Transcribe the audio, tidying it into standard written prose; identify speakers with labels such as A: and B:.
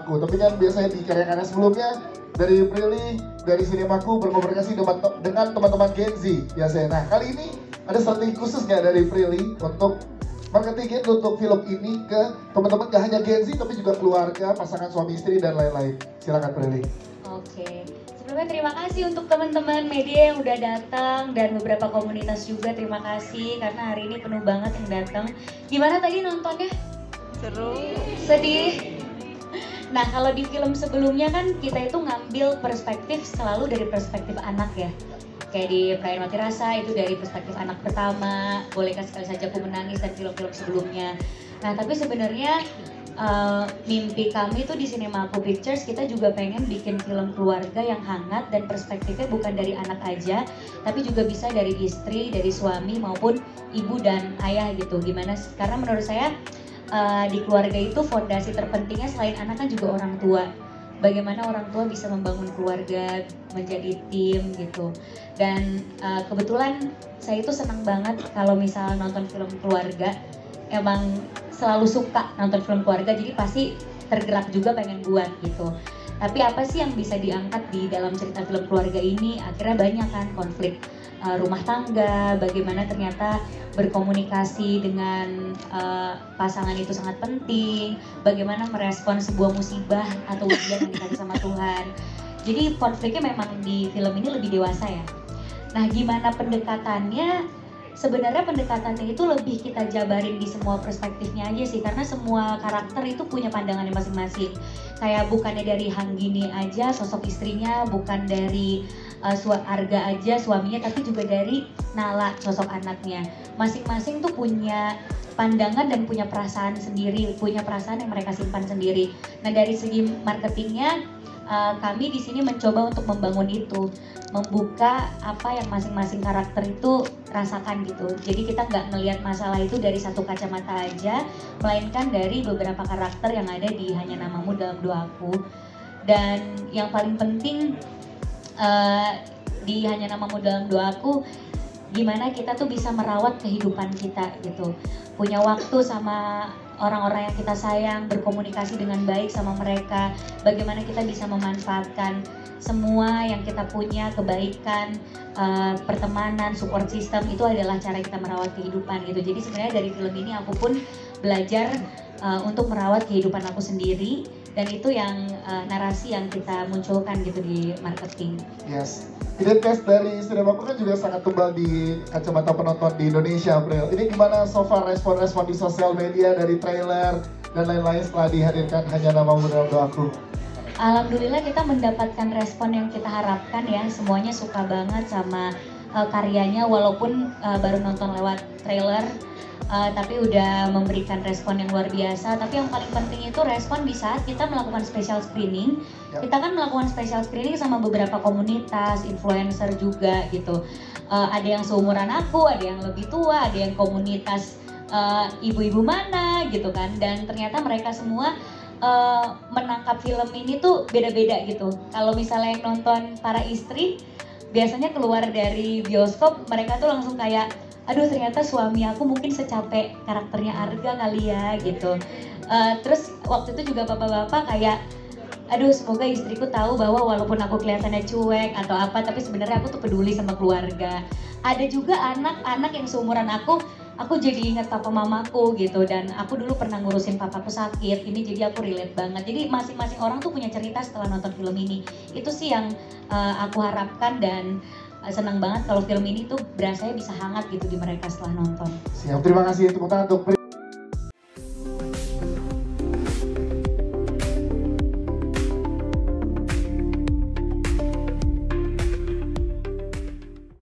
A: Sinemaku. Tapi kan biasanya di karya-karya sebelumnya dari Prilly, dari Sinemaku berkomunikasi dengan teman-teman Gen Z biasanya. Nah kali ini ada strategi khusus nggak dari Prilly untuk marketingin untuk film ini ke teman-teman gak hanya Gen Z tapi juga keluarga, pasangan suami istri dan lain-lain. Silakan Prilly.
B: Oke. Sebelumnya terima kasih untuk teman-teman media yang udah datang dan beberapa komunitas juga, terima kasih karena hari ini penuh banget yang datang. Gimana tadi nontonnya?
C: Seru.
B: Sedih. Nah kalau di film sebelumnya kan kita itu ngambil perspektif selalu dari perspektif anak ya. Kayak di Perayaan Mati Rasa itu dari perspektif anak pertama, Bolehkah Sekali Saja Aku Menangis dan film-film sebelumnya. Nah tapi sebenarnya mimpi kami tuh di Sinemaku Pictures, kita juga pengen bikin film keluarga yang hangat dan perspektifnya bukan dari anak aja, tapi juga bisa dari istri, dari suami maupun ibu dan ayah gitu. Gimana? Karena menurut saya di keluarga itu fondasi terpentingnya selain anak kan juga orang tua. Bagaimana orang tua bisa membangun keluarga menjadi tim gitu. Dan kebetulan saya itu senang banget kalau misalnya nonton film keluarga, emang selalu suka nonton film keluarga, jadi pasti tergerak juga pengen buat gitu. Tapi apa sih yang bisa diangkat di dalam cerita film keluarga ini? Akhirnya banyak kan konflik rumah tangga, bagaimana ternyata berkomunikasi dengan pasangan itu sangat penting, bagaimana merespon sebuah musibah atau ujian yang dikasih sama Tuhan. Jadi konfliknya memang di film ini lebih dewasa ya. Nah gimana pendekatannya? Sebenarnya pendekatannya itu lebih kita jabarin di semua perspektifnya aja sih, karena semua karakter itu punya pandangannya masing-masing. Kayak bukannya dari Hanggini aja sosok istrinya, bukan dari Arga aja suaminya, tapi juga dari Nala sosok anaknya. Masing-masing tuh punya pandangan dan punya perasaan sendiri, punya perasaan yang mereka simpan sendiri. Nah dari segi marketingnya kami di sini mencoba untuk membangun itu, membuka apa yang masing-masing karakter itu rasakan gitu. Jadi kita nggak ngelihat masalah itu dari satu kacamata aja, melainkan dari beberapa karakter yang ada di Hanya Namamu Dalam Doaku. Dan yang paling penting di Hanya Namamu Dalam Doaku, gimana kita tuh bisa merawat kehidupan kita gitu, punya waktu sama orang-orang yang kita sayang, berkomunikasi dengan baik sama mereka, bagaimana kita bisa memanfaatkan semua yang kita punya, kebaikan, pertemanan, support system, itu adalah cara kita merawat kehidupan gitu. Jadi sebenarnya dari film ini aku pun belajar untuk merawat kehidupan aku sendiri, dan itu yang narasi yang kita munculkan gitu di marketing.
A: Yes. Identitas dari Sinemaku kan juga sangat tebal di kacamata penonton di Indonesia, April. Ini gimana so far respon-respon di sosial media dari trailer dan lain-lain setelah dihadirkan Hanya Namamu Dalam Doaku?
B: Alhamdulillah kita mendapatkan respon yang kita harapkan ya, semuanya suka banget sama karyanya walaupun baru nonton lewat trailer. Tapi udah memberikan respon yang luar biasa. Tapi yang paling penting itu respon di saat kita melakukan special screening. Kita kan melakukan special screening sama beberapa komunitas, influencer juga gitu. Ada yang seumuran aku, ada yang lebih tua, ada yang komunitas ibu-ibu mana gitu kan. Dan ternyata mereka semua menangkap film ini tuh beda-beda gitu. Kalau misalnya yang nonton para istri, biasanya keluar dari bioskop mereka tuh langsung kayak, aduh ternyata suami aku mungkin secapek karakternya Arga kali ya gitu. Terus waktu itu juga bapak-bapak kayak, aduh semoga istriku tahu bahwa walaupun aku kelihatannya cuek atau apa, tapi sebenarnya aku tuh peduli sama keluarga. Ada juga anak-anak yang seumuran aku jadi ingat papa mamaku gitu, dan aku dulu pernah ngurusin papaku sakit, ini jadi aku relate banget. Jadi masing-masing orang tuh punya cerita setelah nonton film ini. Itu sih yang aku harapkan, dan senang banget kalau film ini tuh berasanya bisa hangat gitu di mereka setelah nonton.
A: Siap, terima kasih tepuk tangan untuk